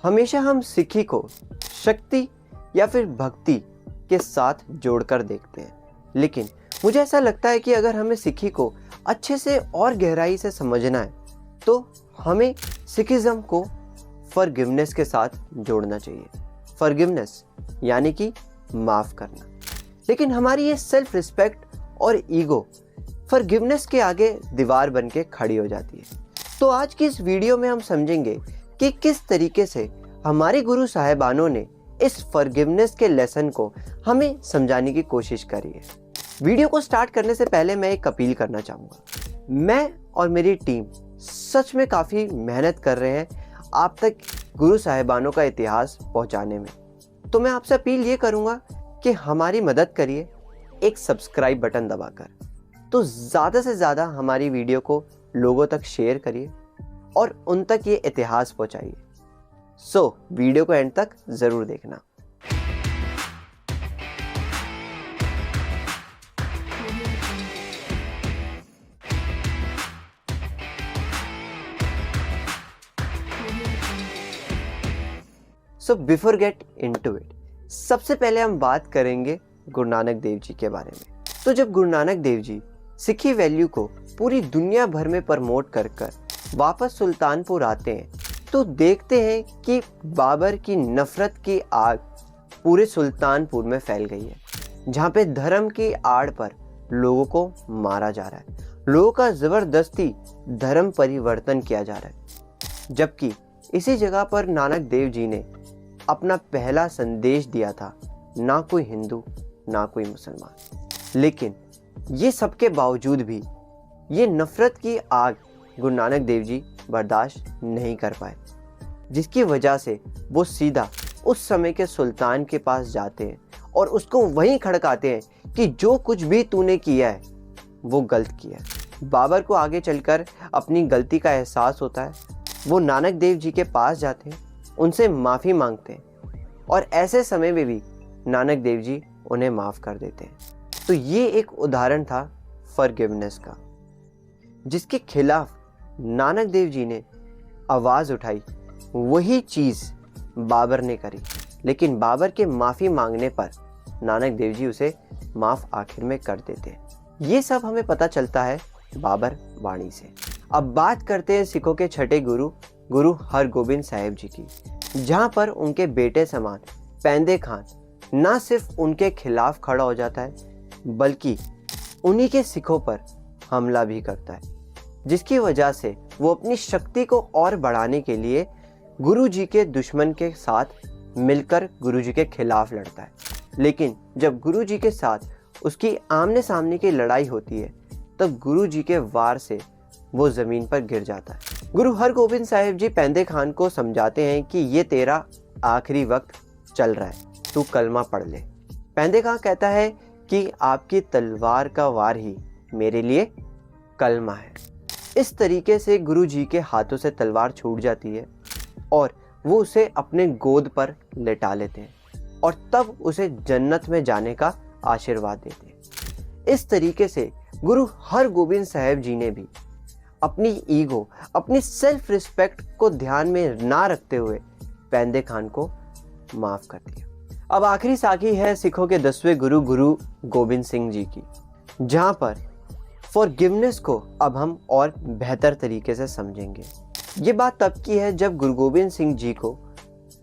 हमेशा हम सिक्खी को शक्ति या फिर भक्ति के साथ जोड़कर देखते हैं, लेकिन मुझे ऐसा लगता है कि अगर हमें सिक्खी को अच्छे से और गहराई से समझना है तो हमें सिखिज़्म को फॉरगिवनेस के साथ जोड़ना चाहिए। फॉरगिवनेस यानी कि माफ़ करना। लेकिन हमारी ये सेल्फ रिस्पेक्ट और ईगो फॉरगिवनेस के आगे दीवार बन के खड़ी हो जाती है। तो आज की इस वीडियो में हम समझेंगे कि किस तरीके से हमारे गुरु साहिबानों ने इस फॉरगिवनेस के लेसन को हमें समझाने की कोशिश करी है। वीडियो को स्टार्ट करने से पहले मैं एक अपील करना चाहूँगा। मैं और मेरी टीम सच में काफ़ी मेहनत कर रहे हैं आप तक गुरु साहिबानों का इतिहास पहुँचाने में। तो मैं आपसे अपील ये करूँगा कि हमारी मदद करिए एक सब्सक्राइब बटन दबाकर। तो ज़्यादा से ज़्यादा हमारी वीडियो को लोगों तक शेयर करिए और उन तक ये इतिहास पहुँचाइए। वीडियो को एंड तक ज़रूर देखना। बिफोर गेट इनटू इट, सबसे पहले हम बात करेंगे गुरु नानक देव जी के बारे में। तो जब गुरु नानक देव जी सिखी वैल्यू को पूरी दुनिया भर में प्रमोट कर वापस सुल्तानपुर आते हैं तो देखते हैं कि बाबर की नफरत की आग पूरे सुल्तानपुर में फैल गई है, जहाँ पे धर्म की आड़ पर लोगों को मारा जा रहा है, लोगों का ज़बरदस्ती धर्म परिवर्तन किया जा रहा है। जबकि इसी जगह पर नानक देव जी ने अपना पहला संदेश दिया था, ना कोई हिंदू ना कोई मुसलमान। लेकिन ये सबके बावजूद भी ये नफरत की आग गुरु नानक देव जी बर्दाश्त नहीं कर पाए, जिसकी वजह से वो सीधा उस समय के सुल्तान के पास जाते हैं और उसको वहीं खड़काते हैं कि जो कुछ भी तूने किया है वो गलत किया है। बाबर को आगे चलकर अपनी गलती का एहसास होता है। वो नानक देव जी के पास जाते हैं, उनसे माफ़ी मांगते हैं और ऐसे समय में भी नानक देव जी उन्हें माफ़ कर देते हैं। तो ये एक उदाहरण था फॉरगिवनेस का, जिसके खिलाफ नानक देव जी ने आवाज़ उठाई। वही चीज़ बाबर ने करी, लेकिन बाबर के माफ़ी मांगने पर नानक देव जी उसे माफ़ आखिर में कर देते हैं। ये सब हमें पता चलता है बाबर वाणी से। अब बात करते हैं सिखों के छठे गुरु गुरु हरगोबिंद साहिब जी की, जहाँ पर उनके बेटे समान पेंदे खान ना सिर्फ उनके खिलाफ खड़ा हो जाता है बल्कि उन्हीं के सिखों पर हमला भी करता है, जिसकी वजह से वो अपनी शक्ति को और बढ़ाने के लिए गुरु जी के दुश्मन के साथ मिलकर गुरु जी के खिलाफ लड़ता है। लेकिन जब गुरु जी के साथ उसकी आमने सामने की लड़ाई होती है तब गुरु जी के वार से वो ज़मीन पर गिर जाता है। गुरु हरगोबिंद साहिब जी पेंदे खान को समझाते हैं कि ये तेरा आखिरी वक्त चल रहा है, तू कलमा पढ़ ले। पेंदे खान कहता है कि आपकी तलवार का वार ही मेरे लिए कलमा है। इस तरीके से गुरु जी के हाथों से तलवार छूट जाती है और वो उसे अपने गोद पर लेटा लेते हैं और तब उसे जन्नत में जाने का आशीर्वाद देते हैं। इस तरीके से गुरु हरगोबिंद साहिब जी ने भी अपनी ईगो, अपनी सेल्फ रिस्पेक्ट को ध्यान में ना रखते हुए पेंदे खान को माफ़ कर दिया। अब आखिरी साखी है सिखों के 10वें गुरु गुरु गोबिंद सिंह जी की, जहाँ पर फॉरगिवनेस को अब हम और बेहतर तरीके से समझेंगे। ये बात तब की है जब गुरु गोबिंद सिंह जी को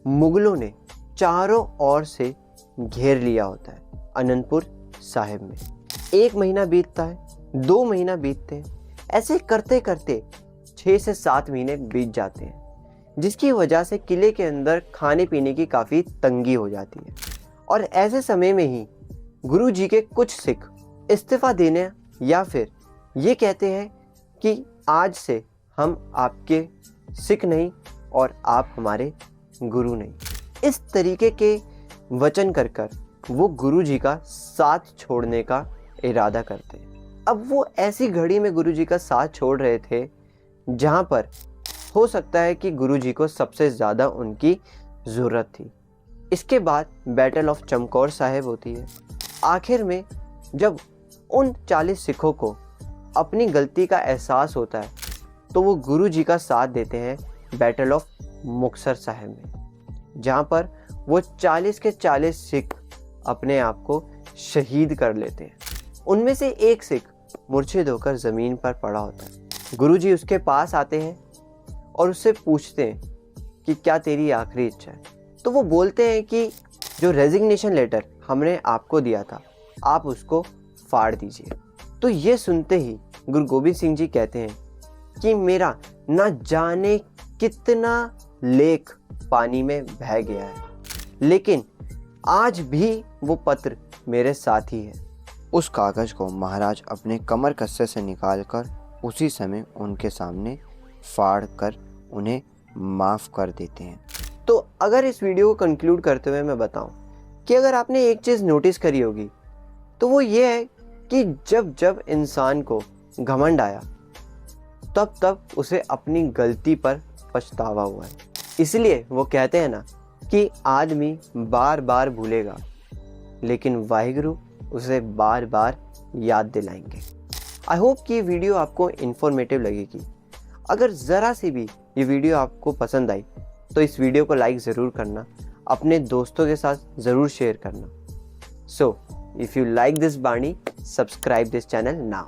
मुगलों ने चारों ओर से घेर लिया होता है अनंतपुर साहिब में। 1 महीना बीतता है, 2 महीना बीतते हैं, ऐसे करते करते 6 से 7 महीने बीत जाते हैं, जिसकी वजह से किले के अंदर खाने पीने की काफ़ी तंगी हो जाती है। और ऐसे समय में ही गुरु जी के कुछ सिख इस्तीफ़ा देने या फिर ये कहते हैं कि आज से हम आपके सिख नहीं और आप हमारे गुरु नहीं, इस तरीके के वचन कर वो गुरु जी का साथ छोड़ने का इरादा करते हैं। अब वो ऐसी घड़ी में गुरु जी का साथ छोड़ रहे थे जहाँ पर हो सकता है कि गुरु जी को सबसे ज़्यादा उनकी ज़रूरत थी। इसके बाद बैटल ऑफ चमकौर साहिब होती है। आखिर में जब उन 40 सिखों को अपनी गलती का एहसास होता है तो वो गुरु जी का साथ देते हैं बैटल ऑफ मुक्तसर साहिब में। जहाँ पर वो 40 के 40 सिख अपने आप को शहीद कर लेते हैं। उनमें से एक सिख मूर्छित होकर ज़मीन पर पड़ा होता है। गुरुजी उसके पास आते हैं और उससे पूछते हैं कि क्या तेरी आखिरी इच्छा है। तो वो बोलते हैं कि जो रेजिग्नेशन लेटर हमने आपको दिया था आप उसको फाड़ दीजिए। तो ये सुनते ही गुरु गोबिंद सिंह जी कहते हैं कि मेरा न जाने कितना लेख पानी में बह गया है, लेकिन आज भी वो पत्र मेरे साथ ही है। उस कागज को महाराज अपने कमर कस्से से निकालकर उसी समय उनके सामने फाड़ कर उन्हें माफ़ कर देते हैं। तो अगर इस वीडियो को कंक्लूड करते हुए मैं बताऊं कि अगर आपने एक चीज़ नोटिस करी होगी तो वो ये है कि जब जब इंसान को घमंड आया तब तब उसे अपनी गलती पर पछतावा हुआ है। इसलिए वो कहते हैं ना कि आदमी बार बार भूलेगा लेकिन वाहिगुरु उसे बार बार याद दिलाएंगे। आई होप कि ये वीडियो आपको इन्फॉर्मेटिव लगेगी। अगर ज़रा सी भी ये वीडियो आपको पसंद आई तो इस वीडियो को लाइक ज़रूर करना, अपने दोस्तों के साथ ज़रूर शेयर करना। So if you like this बाणी, सब्सक्राइब दिस चैनल नाउ।